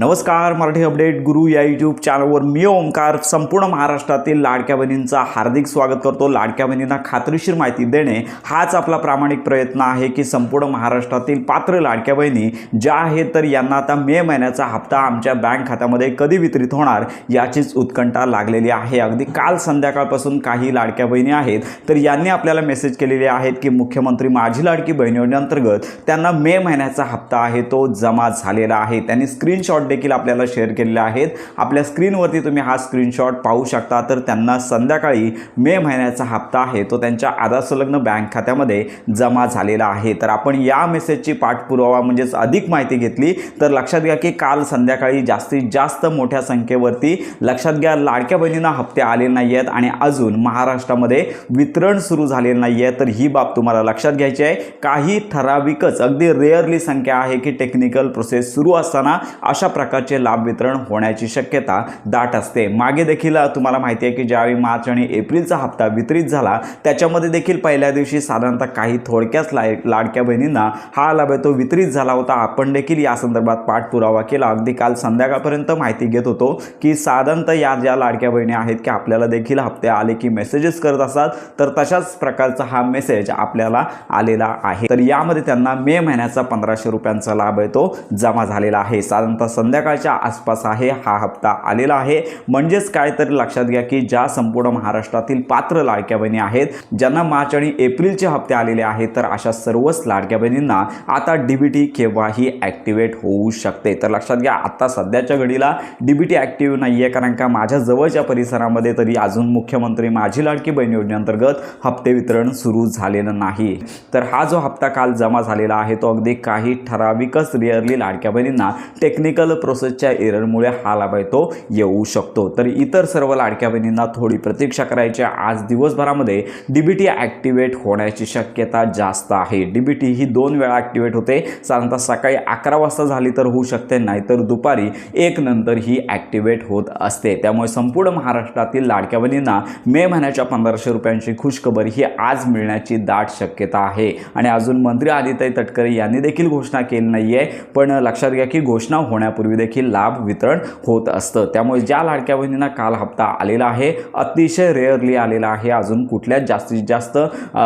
नमस्कार, मराठी अपडेट गुरु या यूट्यूब चॅनलवर मी ओमकार संपूर्ण महाराष्ट्रातील लाडक्या बहिणींचा हार्दिक स्वागत करतो। लाडक्या बहिणींना खात्रीशीर माहिती देणे हाच आपला प्रामाणिक प्रयत्न आहे की संपूर्ण महाराष्ट्रातील पात्र लाडक्या बहिणी ज्या आहेत तर यांना आता मे महिन्याचा हप्ता आमच्या बँक खात्यामध्ये कधी वितरित होणार याचीच उत्कंठा लागलेली आहे। अगदी काल संध्याकाळपासून काही लाडक्या बहिणी आहेत तर यांनी आपल्याला मेसेज केलेले आहेत की मुख्यमंत्री माझी लाडकी बहीण योजनेअंतर्गत त्यांना मे महिन्याचा हप्ता आहे तो जमा झालेला आहे। त्यांनी स्क्रीनशॉट देखील आपल्याला शेअर केलेले आहेत। आपल्या स्क्रीनवरती तुम्ही हा स्क्रीनशॉट पाहू शकता। तर त्यांना संध्याकाळी मे महिन्याचा हप्ता आहे तो त्यांच्या आधार संलग्न बँक खात्यामध्ये जमा झालेला आहे। तर आपण या मेसेजची पाठपुरावा म्हणजेच अधिक माहिती घेतली तर लक्षात घ्या की काल संध्याकाळी जास्तीत जास्त मोठ्या संख्येवरती लक्षात घ्या लाडक्या बहिणींना हप्ते आले नाही आहेत आणि अजून महाराष्ट्रामध्ये वितरण सुरू झालेलं नाही आहे। तर ही बाब तुम्हाला लक्षात घ्यायची आहे। काही ठराविकच अगदी रेअरली संख्या आहे की टेक्निकल प्रोसेस सुरू असताना अशा प्रकारचे लाभ वितरण होण्याची शक्यता दाट असते। मागे देखील तुम्हाला माहिती आहे की ज्यावेळी मार्च आणि एप्रिलचा हप्ता वितरित झाला त्याच्यामध्ये देखील पहिल्या दिवशी साधारणतः काही थोडक्याच लाडक्या बहिणींना हा लाभ तो वितरित झाला होता। आपण देखील या संदर्भात पाठपुरावा केला। अगदी काल संध्याकाळपर्यंत माहिती घेत होतो की साधारणतः या ज्या लाडक्या बहिणी आहेत की आपल्याला देखील हप्ते आले की मेसेजेस करत असतात तर तशाच प्रकारचा हा मेसेज आपल्याला आलेला आहे। तर यामध्ये त्यांना मे महिन्याचा 1500 रुपयांचा लाभ आहे तो जमा झालेला आहे। साधारणतः संध्याकाळच्या आसपास आहे हा हप्ता आलेला आहे। म्हणजेच काय तर लक्षात घ्या की ज्या संपूर्ण महाराष्ट्रातील पात्र लाडक्या बहिणी आहेत ज्यांना मार्च आणि एप्रिलचे हप्ते आलेले आहेत तर अशा सर्वच लाडक्या बहिणींना आता डीबीटी केव्हाही ॲक्टिवेट होऊ शकते। तर लक्षात घ्या आता सध्याच्या घडीला डीबीटी ॲक्टिव्ह नाही आहे कारण का माझ्या जवळच्या परिसरामध्ये तरी अजून मुख्यमंत्री माझी लाडकी बहीण योजनेअंतर्गत हप्ते वितरण सुरू झालेलं नाही। तर हा जो हप्ता काल जमा झालेला आहे तो अगदी काही ठराविकच रिअरली लाडक्या बहिणींना टेक्निकल प्रोसेसच्या एररमुळे हा लाभ आहे तो येऊ शकतो। तर इतर सर्व लाडक्या बहिणींना थोडी प्रतीक्षा करायची। आज दिवसभरामध्ये डीबीटी ॲक्टिवेट होण्याची शक्यता जास्त आहे। डीबीटी ही 2 वेळा ॲक्टिवेट होते। साधारणतः सकाळी 11 वाजता झाली तर होऊ शकते, नाहीतर दुपारी 1 नंतर ही ॲक्टिवेट होत असते। त्यामुळे संपूर्ण महाराष्ट्रातील लाडक्या बहिणींना मे महिन्याच्या 1500 रुपयांची खुशखबर ही आज मिळण्याची दाट शक्यता आहे। आणि अजून मंत्री आदित्य तटकरे यांनी देखील घोषणा केली नाही आहे, पण लक्षात घ्या की घोषणा होण्यापूर्वी देखील लाभ वितरण होत असतं। त्यामुळे ज्या लाडक्या बहिणींना काल हप्ता आलेला आहे अतिशय रेअरली आलेला आहे। अजून कुठल्याच जास्तीत जास्त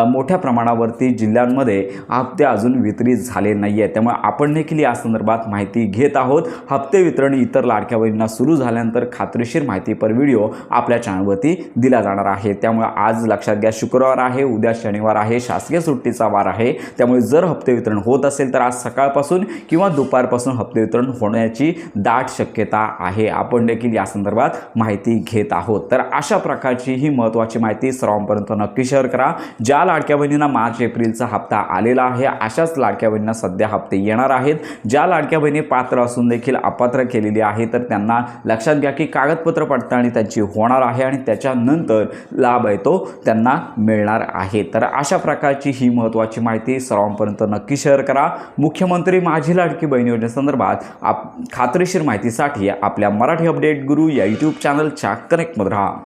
मोठ्या प्रमाणावरती जिल्ह्यांमध्ये हप्ते अजून वितरित झाले नाही आहे। त्यामुळे आपण देखील या संदर्भात माहिती घेत आहोत। हप्ते वितरण इतर लाडक्या बहिणींना सुरू झाल्यानंतर खात्रीशीर माहितीपर व्हिडिओ आपल्या चॅनलवरती दिला जाणार आहे। त्यामुळे आज लक्षात घ्या शुक्रवार आहे, उद्या शनिवार आहे, शासकीय सुट्टीचा वार आहे। त्यामुळे जर हप्ते वितरण होत असेल तर आज सकाळपासून किंवा दुपारपासून हप्ते वितरण होण्याची दाट शक्यता आहे। आपण देखील या संदर्भात माहिती घेत आहोत। तर अशा प्रकारची ही महत्त्वाची माहिती सर्वांपर्यंत नक्की शेअर करा। ज्या लाडक्या बहिणींना मार्च एप्रिलचा हप्ता आलेला आहे अशाच लाडक्या बहिणींना सध्या हप्ते येणार आहेत। ज्या लाडक्या बहिणी पात्र असून देखील अपात्र केलेली आहे तर त्यांना लक्षात घ्या की कागदपत्र पडताळणी त्यांची होणार आहे आणि त्याच्यानंतर लाभ आहे तो त्यांना मिळणार आहे। तर अशा प्रकारची ही महत्त्वाची माहिती सर्वांपर्यंत नक्की शेअर करा। मुख्यमंत्री माझी लाडकी बहीण योजनेसंदर्भात खात्रीशीर माहितीसाठी आपल्या मराठी अपडेट गुरु या यूट्यूब चॅनलच्या कनेक्टमध्ये राहा।